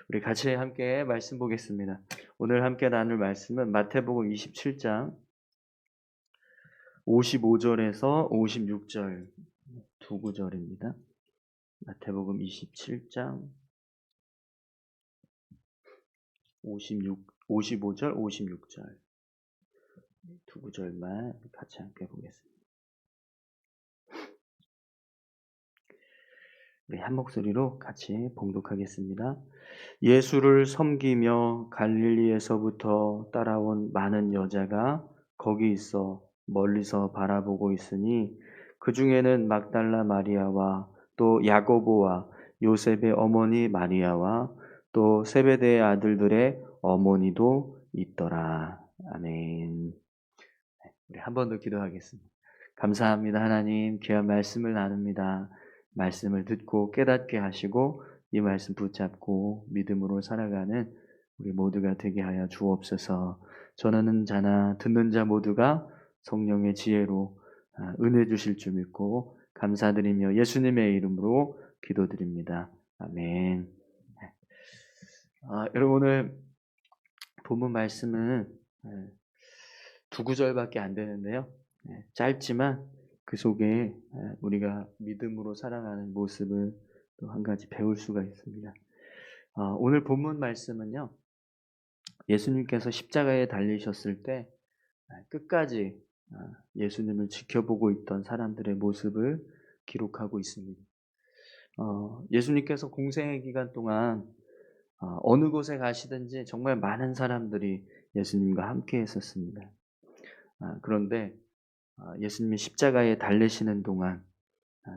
우리 같이 함께 말씀 보겠습니다. 오늘 함께 나눌 말씀은 마태복음 27장 55절에서 56절 두 구절입니다. 마태복음 27장 55절, 56절 두 구절만 같이 함께 보겠습니다. 우리 한 목소리로 같이 봉독하겠습니다. 예수를 섬기며 갈릴리에서부터 따라온 많은 여자가 거기 있어 멀리서 바라보고 있으니 그 중에는 막달라 마리아와 또 야고보와 요셉의 어머니 마리아와 또 세베대의 아들들의 어머니도 있더라. 아멘. 우리 한 번 더 기도하겠습니다. 감사합니다. 하나님, 귀한 말씀을 나눕니다. 말씀을 듣고 깨닫게 하시고 이 말씀 붙잡고 믿음으로 살아가는 우리 모두가 되게 하여 주옵소서. 전하는 자나 듣는 자 모두가 성령의 지혜로 은혜 주실 줄 믿고 감사드리며 예수님의 이름으로 기도드립니다. 아멘. 여러분, 오늘 본문 말씀은 두 구절밖에 안 되는데요. 짧지만 그 속에 우리가 믿음으로 살아가는 모습을 또 한 가지 배울 수가 있습니다. 오늘 본문 말씀은요, 예수님께서 십자가에 달리셨을 때 끝까지 예수님을 지켜보고 있던 사람들의 모습을 기록하고 있습니다. 예수님께서 공생의 기간 동안 어느 곳에 가시든지 정말 많은 사람들이 예수님과 함께 했었습니다. 그런데 예수님이 십자가에 달리시는 동안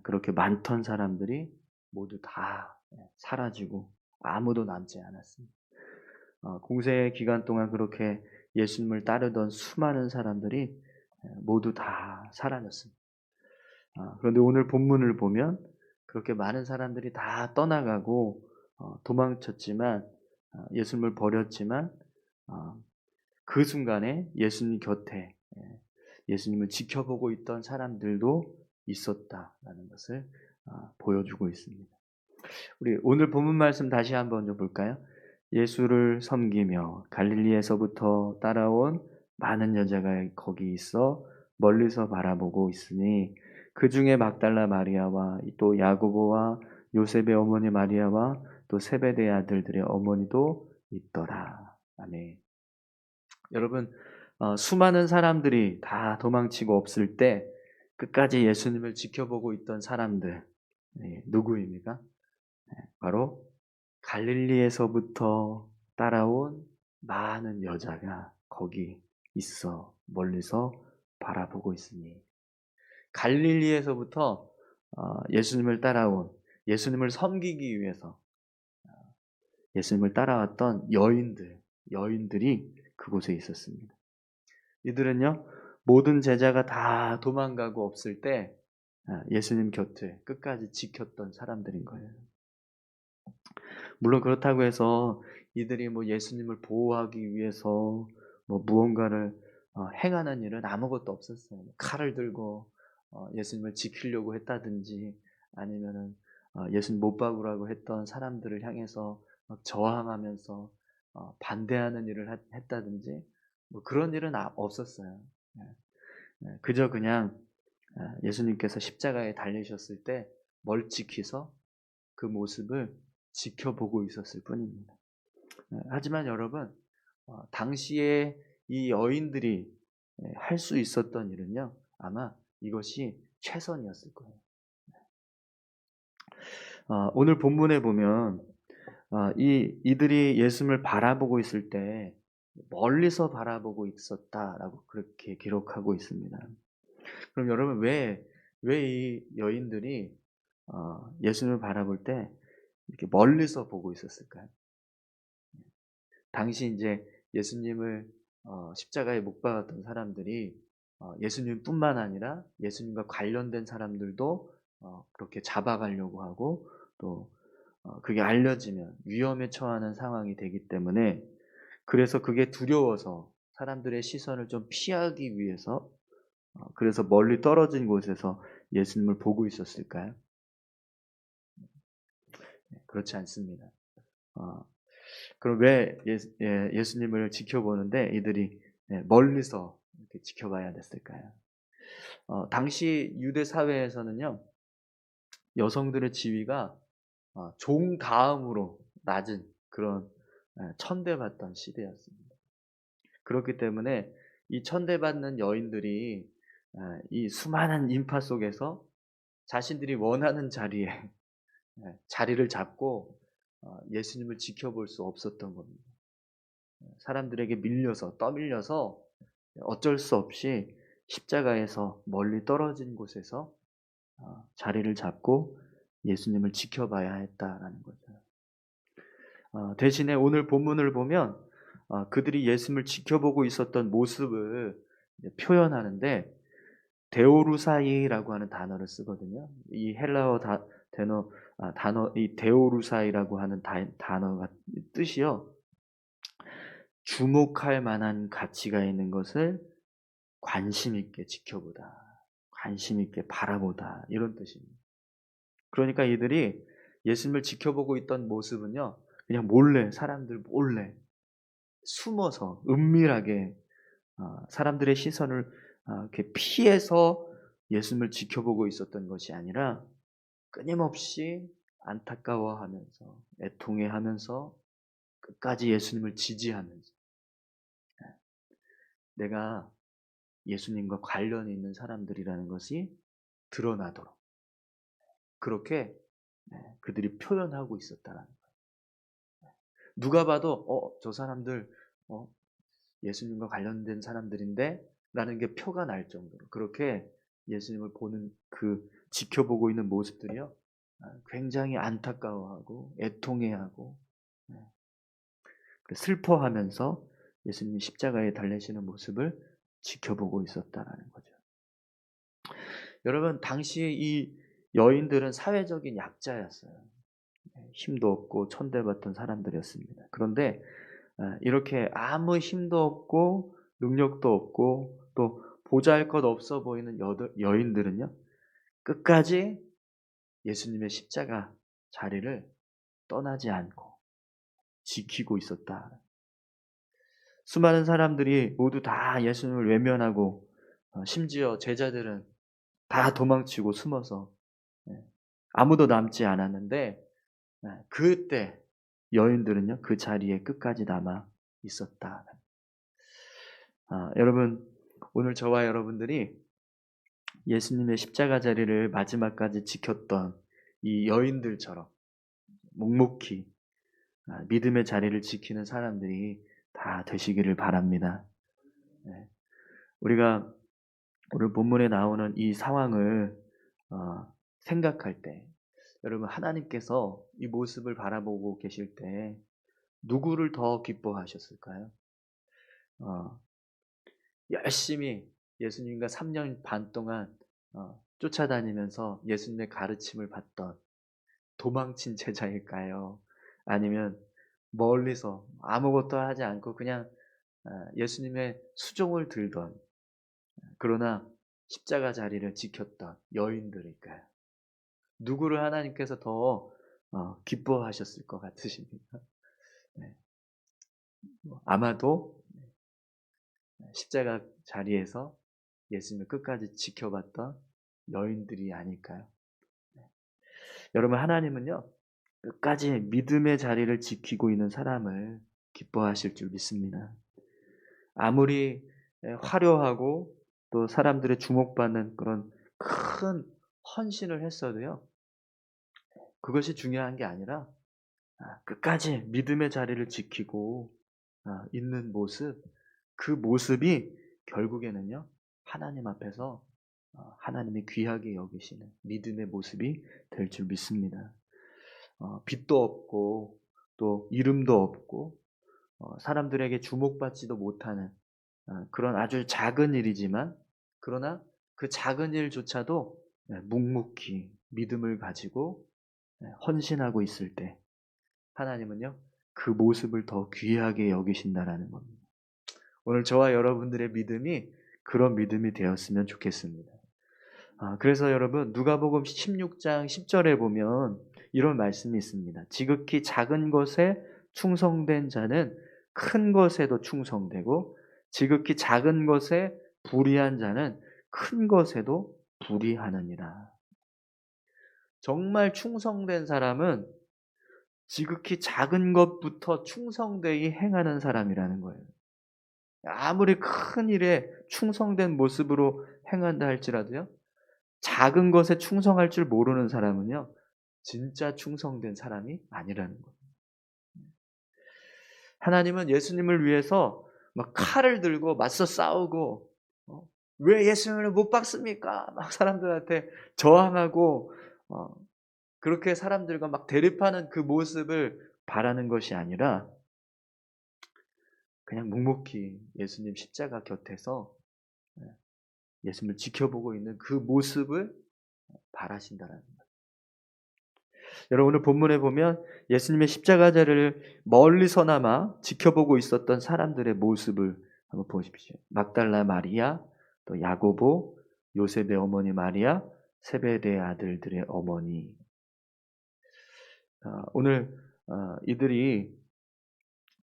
그렇게 많던 사람들이 모두 다 사라지고 아무도 남지 않았습니다. 공생의 기간 동안 그렇게 예수님을 따르던 수많은 사람들이 모두 다 사라졌습니다. 그런데 오늘 본문을 보면 그렇게 많은 사람들이 다 떠나가고 도망쳤지만 예수님을 버렸지만 그 순간에 예수님 곁에 예수님을 지켜보고 있던 사람들도 있었다라는 것을 보여주고 있습니다. 우리 오늘 본문 말씀 다시 한번 좀 볼까요? 예수를 섬기며 갈릴리에서부터 따라온 많은 여자가 거기 있어 멀리서 바라보고 있으니 그 중에 막달라 마리아와 또 야고보와 요셉의 어머니 마리아와 또 세베대의 아들들의 어머니도 있더라. 아멘. 여러분, 수많은 사람들이 다 도망치고 없을 때 끝까지 예수님을 지켜보고 있던 사람들, 누구입니까? 바로 갈릴리에서부터 따라온 많은 여자가 거기 있어 멀리서 바라보고 있으니, 갈릴리에서부터 예수님을 따라온, 예수님을 섬기기 위해서 예수님을 따라왔던 여인들이 그곳에 있었습니다. 이들은요, 모든 제자가 다 도망가고 없을 때 예수님 곁을 끝까지 지켰던 사람들인 거예요. 물론 그렇다고 해서 이들이 뭐 예수님을 보호하기 위해서 뭐 무언가를 행하는 일은 아무것도 없었어요. 칼을 들고 예수님을 지키려고 했다든지 아니면은 예수님 못 박으라고 했던 사람들을 향해서 막 저항하면서 반대하는 일을 했다든지 뭐 그런 일은 없었어요. 그저 그냥 예수님께서 십자가에 달리셨을 때 멀찍이서 그 모습을 지켜보고 있었을 뿐입니다. 하지만 여러분, 당시에 이 여인들이 할 수 있었던 일은요, 아마 이것이 최선이었을 거예요. 오늘 본문에 보면 이들이 예수님을 바라보고 있을 때 멀리서 바라보고 있었다라고 그렇게 기록하고 있습니다. 그럼 여러분, 왜 이 여인들이 예수님을 바라볼 때 이렇게 멀리서 보고 있었을까요? 당시 이제 예수님을 십자가에 못 박았던 사람들이 예수님뿐만 아니라 예수님과 관련된 사람들도 그렇게 잡아가려고 하고 또 그게 알려지면 위험에 처하는 상황이 되기 때문에, 그래서 그게 두려워서 사람들의 시선을 좀 피하기 위해서 그래서 멀리 떨어진 곳에서 예수님을 보고 있었을까요? 그렇지 않습니다. 그럼 왜 예수님을 지켜보는데 이들이 멀리서 이렇게 지켜봐야 됐을까요? 당시 유대 사회에서는요, 여성들의 지위가 종 다음으로 낮은 그런 천대받던 시대였습니다. 그렇기 때문에 이 천대받는 여인들이 이 수많은 인파 속에서 자신들이 원하는 자리에 자리를 잡고 예수님을 지켜볼 수 없었던 겁니다. 사람들에게 밀려서 떠밀려서 어쩔 수 없이 십자가에서 멀리 떨어진 곳에서 자리를 잡고 예수님을 지켜봐야 했다라는 거죠. 대신에 오늘 본문을 보면 그들이 예수님을 지켜보고 있었던 모습을 표현하는데 데오루사이라고 하는 단어를 쓰거든요. 이 헬라어 단어 이 데오루사이라고 하는 단어가 뜻이요, 주목할 만한 가치가 있는 것을 관심 있게 지켜보다, 관심 있게 바라보다, 이런 뜻입니다. 그러니까 이들이 예수님을 지켜보고 있던 모습은요, 그냥 몰래, 사람들 몰래 숨어서 은밀하게 사람들의 시선을 이렇게 피해서 예수님을 지켜보고 있었던 것이 아니라 끊임없이 안타까워하면서 애통해하면서 끝까지 예수님을 지지하면서 내가 예수님과 관련이 있는 사람들이라는 것이 드러나도록 그렇게 그들이 표현하고 있었다라는 거예요. 누가 봐도 저 사람들 예수님과 관련된 사람들인데 라는 게 표가 날 정도로 그렇게 예수님을 보는 지켜보고 있는 모습들이요, 굉장히 안타까워하고 애통해하고 슬퍼하면서 예수님이 십자가에 달리시는 모습을 지켜보고 있었다라는 거죠. 여러분, 당시에 이 여인들은 사회적인 약자였어요. 힘도 없고 천대받던 사람들이었습니다. 그런데 이렇게 아무 힘도 없고 능력도 없고 또 보잘것 없어 보이는 여인들은요, 끝까지 예수님의 십자가 자리를 떠나지 않고 지키고 있었다. 수많은 사람들이 모두 다 예수님을 외면하고 심지어 제자들은 다 도망치고 숨어서 아무도 남지 않았는데 그때 여인들은요, 그 자리에 끝까지 남아 있었다. 여러분, 오늘 저와 여러분들이 예수님의 십자가 자리를 마지막까지 지켰던 이 여인들처럼 묵묵히 믿음의 자리를 지키는 사람들이 다 되시기를 바랍니다. 우리가 오늘 본문에 나오는 이 상황을 생각할 때, 여러분, 하나님께서 이 모습을 바라보고 계실 때 누구를 더 기뻐하셨을까요? 열심히 예수님과 3년 반 동안 쫓아다니면서 예수님의 가르침을 받던 도망친 제자일까요? 아니면 멀리서 아무것도 하지 않고 그냥 예수님의 수종을 들던, 그러나 십자가 자리를 지켰던 여인들일까요? 누구를 하나님께서 더 기뻐하셨을 것 같으십니까? 네. 아마도 십자가 자리에서 예수님을 끝까지 지켜봤던 여인들이 아닐까요? 여러분, 하나님은요, 끝까지 믿음의 자리를 지키고 있는 사람을 기뻐하실 줄 믿습니다. 아무리 화려하고 또 사람들의 주목받는 그런 큰 헌신을 했어도요, 그것이 중요한 게 아니라 끝까지 믿음의 자리를 지키고 있는 모습, 그 모습이 결국에는요, 하나님 앞에서 하나님이 귀하게 여기시는 믿음의 모습이 될 줄 믿습니다. 빛도 없고 또 이름도 없고 사람들에게 주목받지도 못하는 그런 아주 작은 일이지만, 그러나 그 작은 일조차도 묵묵히 믿음을 가지고 헌신하고 있을 때 하나님은요, 그 모습을 더 귀하게 여기신다라는 겁니다. 오늘 저와 여러분들의 믿음이 그런 믿음이 되었으면 좋겠습니다. 그래서 여러분, 누가복음 16장 10절에 보면 이런 말씀이 있습니다. 지극히 작은 것에 충성된 자는 큰 것에도 충성되고 지극히 작은 것에 불의한 자는 큰 것에도 불의하느니라. 정말 충성된 사람은 지극히 작은 것부터 충성되이 행하는 사람이라는 거예요. 아무리 큰 일에 충성된 모습으로 행한다 할지라도요, 작은 것에 충성할 줄 모르는 사람은요, 진짜 충성된 사람이 아니라는 거예요. 하나님은 예수님을 위해서 막 칼을 들고 맞서 싸우고, 왜 예수님을 못 박습니까? 막 사람들한테 저항하고, 그렇게 사람들과 막 대립하는 그 모습을 바라는 것이 아니라 그냥 묵묵히 예수님 십자가 곁에서 예수님을 지켜보고 있는 그 모습을 바라신다라는 거예요. 여러분, 오늘 본문에 보면 예수님의 십자가자를 멀리서나마 지켜보고 있었던 사람들의 모습을 한번 보십시오. 막달라 마리아, 또 야고보, 요셉의 어머니 마리아, 세베대의 아들들의 어머니. 오늘 이들이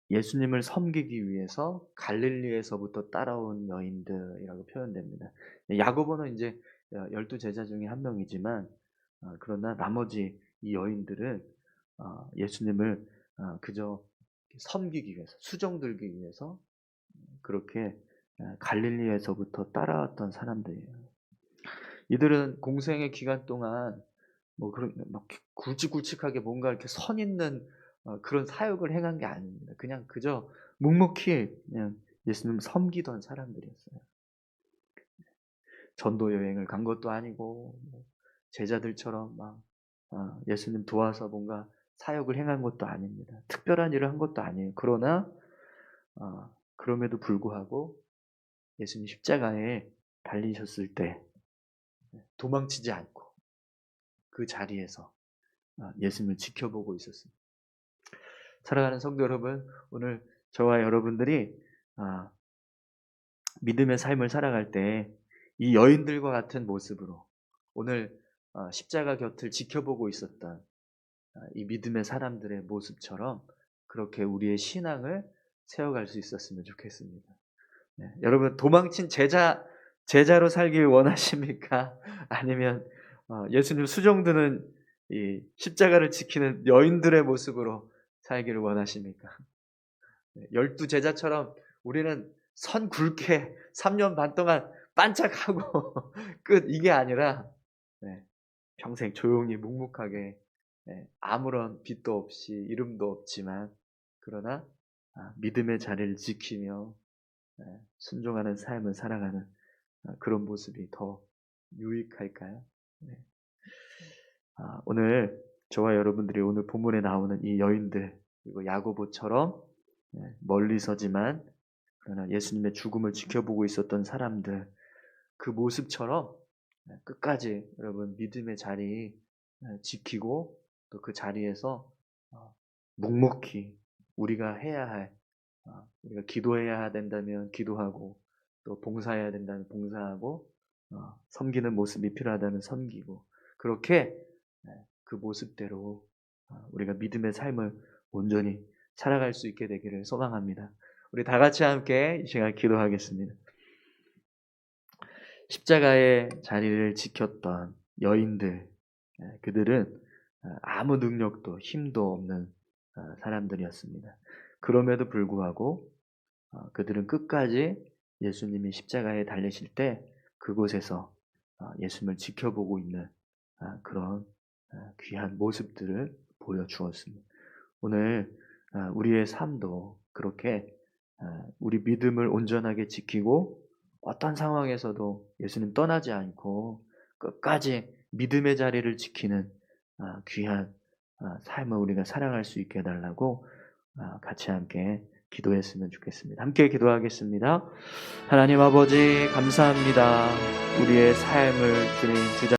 예수님을 섬기기 위해서 갈릴리에서부터 따라온 여인들이라고 표현됩니다. 야고보는 이제 12제자 중에 한 명이지만, 그러나 나머지 이 여인들은 예수님을 그저 섬기기 위해서, 수종들기 위해서 그렇게 갈릴리에서부터 따라왔던 사람들이에요. 이들은 공생의 기간 동안 막 굵직굵직하게 뭔가 이렇게 선 있는 그런 사역을 행한 게 아닙니다. 그냥 그저 묵묵히 그냥 예수님을 섬기던 사람들이었어요. 전도 여행을 간 것도 아니고, 제자들처럼 막 예수님 도와서 뭔가 사역을 행한 것도 아닙니다. 특별한 일을 한 것도 아니에요. 그러나 그럼에도 불구하고 예수님 십자가에 달리셨을 때 도망치지 않고 그 자리에서 예수님을 지켜보고 있었습니다. 사랑하는 성도 여러분, 오늘 저와 여러분들이 믿음의 삶을 살아갈 때 이 여인들과 같은 모습으로 오늘 십자가 곁을 지켜보고 있었던 이 믿음의 사람들의 모습처럼 그렇게 우리의 신앙을 세워갈 수 있었으면 좋겠습니다. 네, 여러분, 도망친 제자로 살길 원하십니까? 아니면 예수님 수종드는 이 십자가를 지키는 여인들의 모습으로 살기를 원하십니까? 12제자처럼 우리는 선 굵게 3년 반 동안 반짝하고 끝, 이게 아니라 평생 조용히 묵묵하게 아무런 빛도 없이 이름도 없지만 그러나 믿음의 자리를 지키며 순종하는 삶을 살아가는 그런 모습이 더 유익할까요? 오늘 저와 여러분들이 오늘 본문에 나오는 이 여인들, 그리고 야고보처럼 멀리서지만 그러나 예수님의 죽음을 지켜보고 있었던 사람들, 그 모습처럼 끝까지 여러분 믿음의 자리 지키고 또 그 자리에서 묵묵히 우리가 해야 할, 우리가 기도해야 된다면 기도하고 또 봉사해야 된다면 봉사하고 섬기는 모습이 필요하다면 섬기고, 그렇게 그 모습대로 우리가 믿음의 삶을 온전히 살아갈 수 있게 되기를 소망합니다. 우리 다 같이 함께 이 시간 기도하겠습니다. 십자가의 자리를 지켰던 여인들, 그들은 아무 능력도 힘도 없는 사람들이었습니다. 그럼에도 불구하고 그들은 끝까지 예수님이 십자가에 달리실 때 그곳에서 예수님을 지켜보고 있는 그런 귀한 모습들을 보여주었습니다. 오늘 우리의 삶도 그렇게 우리 믿음을 온전하게 지키고 어떤 상황에서도 예수님 떠나지 않고 끝까지 믿음의 자리를 지키는 귀한 삶을 우리가 살아갈 수 있게 해달라고 같이 함께 기도했으면 좋겠습니다. 함께 기도하겠습니다. 하나님 아버지, 감사합니다. 우리의 삶을 주님 주장